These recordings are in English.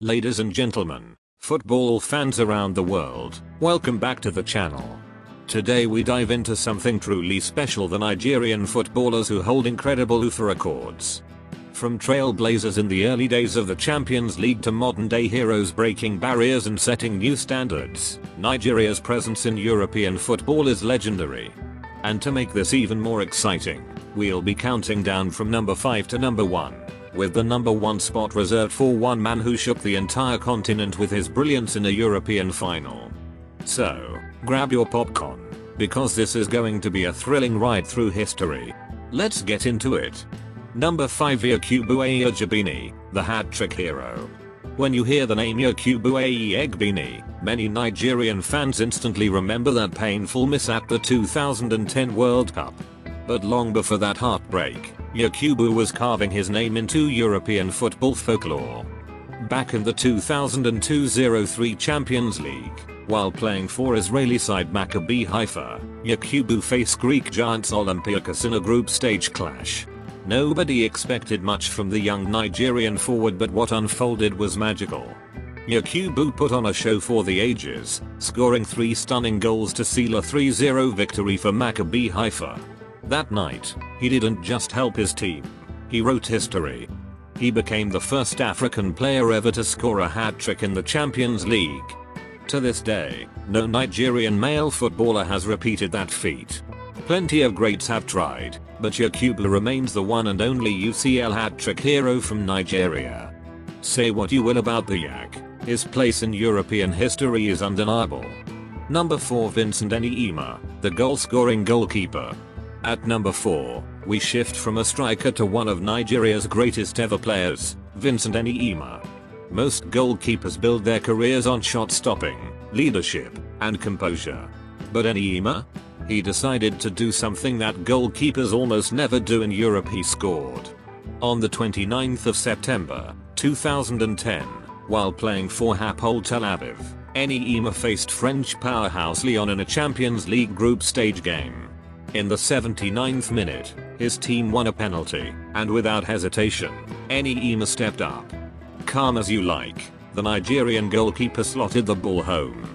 Ladies and gentlemen, football fans around the world, welcome back to the channel. Today we dive into something truly special: the Nigerian footballers who hold incredible UEFA records. From trailblazers in the early days of the Champions League to modern day heroes breaking barriers and setting new standards, Nigeria's presence in European football is legendary. And to make this even more exciting, we'll be counting down from number 5 to number 1. With the number 1 spot reserved for one man who shook the entire continent with his brilliance in a European final. So, grab your popcorn, because this is going to be a thrilling ride through history. Let's get into it. Number 5, Yakubu Egbini, the hat-trick hero. When you hear the name Yakubu Egbini, many Nigerian fans instantly remember that painful miss at the 2010 World Cup. But long before that heartbreak, Yakubu was carving his name into European football folklore. Back in the 2002-03 Champions League, while playing for Israeli side Maccabi Haifa, Yakubu faced Greek giants Olympiacos in a group stage clash. Nobody expected much from the young Nigerian forward, but what unfolded was magical. Yakubu put on a show for the ages, scoring 3 stunning goals to seal a 3-0 victory for Maccabi Haifa. That night, he didn't just help his team, he wrote history. He became the first African player ever to score a hat-trick in the Champions League. To this day, no Nigerian male footballer has repeated that feat. Plenty of greats have tried, but Yakubu remains the one and only UCL hat-trick hero from Nigeria. Say what you will about the Yak, his place in European history is undeniable. Number 4, Vincent Enyeama, the goal-scoring goalkeeper. At number 4, we shift from a striker to one of Nigeria's greatest ever players, Vincent Enyeama. Most goalkeepers build their careers on shot stopping, leadership, and composure. But Enyeama? He decided to do something that goalkeepers almost never do in Europe. He scored. On the 29th of September, 2010, while playing for Hapoel Tel Aviv, Enyeama faced French powerhouse Lyon in a Champions League group stage game. In the 79th minute, his team won a penalty, and without hesitation, Enyeama stepped up. Calm as you like, the Nigerian goalkeeper slotted the ball home.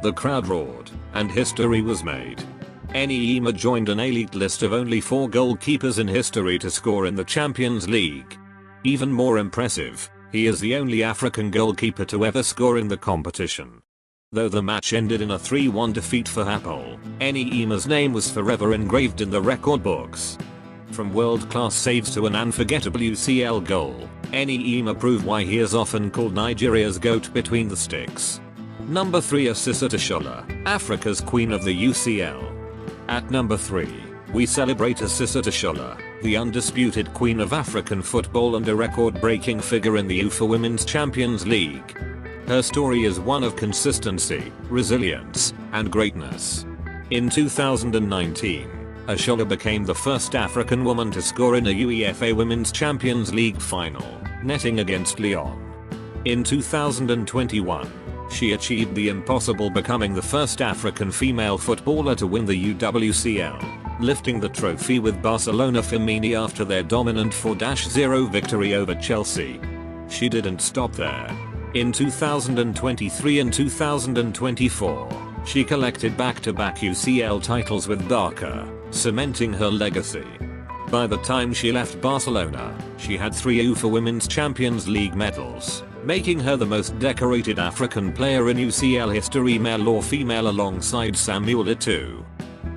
The crowd roared, and history was made. Enyeama joined an elite list of only 4 goalkeepers in history to score in the Champions League. Even more impressive, he is the only African goalkeeper to ever score in the competition. Though the match ended in a 3-1 defeat for Hapoel, Enyeama's name was forever engraved in the record books. From world-class saves to an unforgettable UCL goal, Enyeama proved why he is often called Nigeria's GOAT between the sticks. Number 3, Asisat Oshola, Africa's queen of the UCL. At number 3, we celebrate Asisat Oshola, the undisputed queen of African football and a record-breaking figure in the UEFA Women's Champions League. Her story is one of consistency, resilience, and greatness. In 2019, Oshola became the first African woman to score in a UEFA Women's Champions League final, netting against Lyon. In 2021, she achieved the impossible, becoming the first African female footballer to win the UWCL, lifting the trophy with Barcelona Femení after their dominant 4-0 victory over Chelsea. She didn't stop there. In 2023 and 2024, she collected back-to-back UCL titles with Barca, cementing her legacy. By the time she left Barcelona, she had 3 UEFA Women's Champions League medals, making her the most decorated African player in UCL history, male or female, alongside Samuel Eto'o.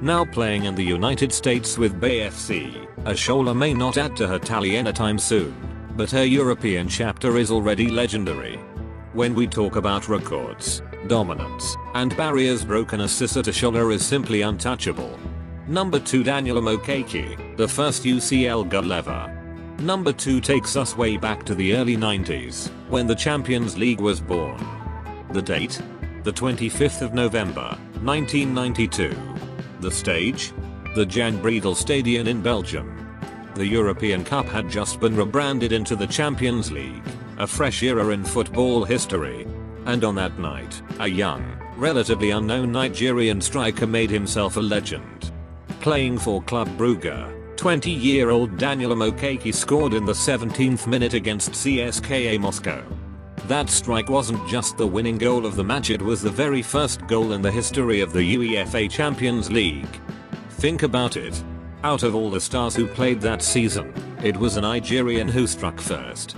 Now playing in the United States with BFC, Oshola may not add to her tally anytime soon, but her European chapter is already legendary. When we talk about records, dominance, and barriers broken, Asisat Oshola is simply untouchable. Number 2, Daniel Okeke, the first UCL goal ever. Number 2 takes us way back to the early 90s, when the Champions League was born. The date? The 25th of November, 1992. The stage? The Jan Breidel Stadium in Belgium. The European Cup had just been rebranded into the Champions League, a fresh era in football history. And on that night, a young, relatively unknown Nigerian striker made himself a legend. Playing for Club Brugge, 20-year-old Daniel Okeke scored in the 17th minute against CSKA Moscow. That strike wasn't just the winning goal of the match, it was the very first goal in the history of the UEFA Champions League. Think about it. Out of all the stars who played that season, it was a Nigerian who struck first.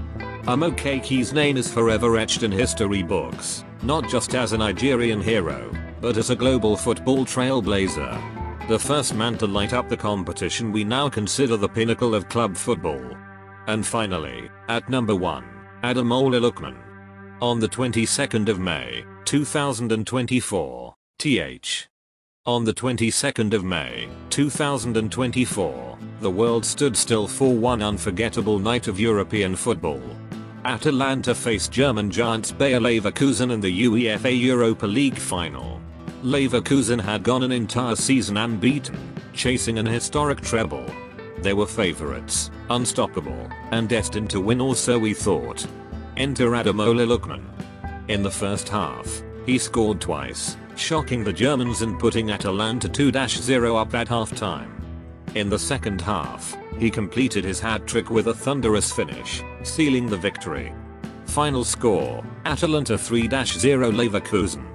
Omokeke's name is forever etched in history books, not just as a Nigerian hero, but as a global football trailblazer. The first man to light up the competition we now consider the pinnacle of club football. And finally, at number 1, Ademola Lookman. On the 22nd of May, 2024, On the 22nd of May, 2024, the world stood still for one unforgettable night of European football. Atalanta faced German giants Bayer Leverkusen in the UEFA Europa League final. Leverkusen had gone an entire season unbeaten, chasing an historic treble. They were favourites, unstoppable, and destined to win, or so we thought. Enter Ademola Lookman. In the first half, he scored twice, shocking the Germans and putting Atalanta 2-0 up at halftime. In the second half, he completed his hat-trick with a thunderous finish, sealing the victory. Final score, Atalanta 3-0 Leverkusen.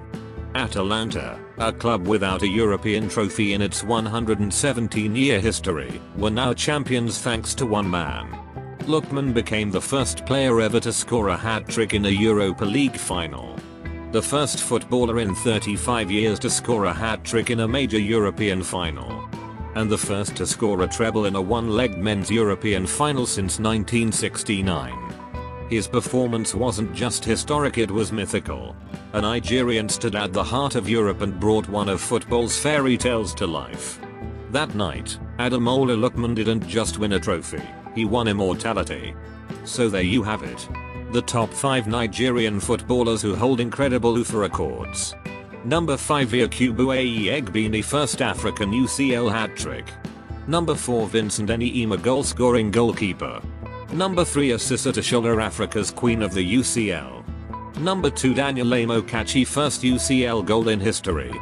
Atalanta, a club without a European trophy in its 117-year history, were now champions thanks to one man. Lookman became the first player ever to score a hat-trick in a Europa League final. The first footballer in 35 years to score a hat-trick in a major European final. And the first to score a treble in a one-legged men's European final since 1969. His performance wasn't just historic, it was mythical. A Nigerian stood at the heart of Europe and brought one of football's fairy tales to life. That night, Ademola Lookman didn't just win a trophy, he won immortality. So there you have it. The top 5 Nigerian footballers who hold incredible UEFA records. Number 5, Yakubu Egbini, first African UCL hat-trick. Number 4, Vincent Enyeama, goal-scoring goalkeeper. Number 3, Asisa Tashola, Africa's queen of the UCL. Number 2, Daniel Amokachi, first UCL goal in history.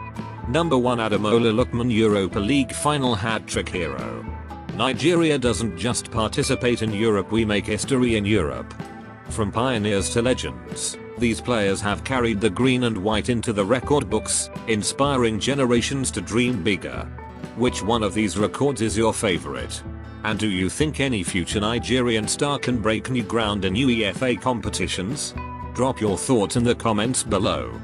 Number 1, Ademola Lookman, Europa League final hat-trick hero. Nigeria doesn't just participate in Europe, we make history in Europe. From pioneers to legends, these players have carried the green and white into the record books, inspiring generations to dream bigger. Which one of these records is your favorite? And do you think any future Nigerian star can break new ground in UEFA competitions? Drop your thoughts in the comments below.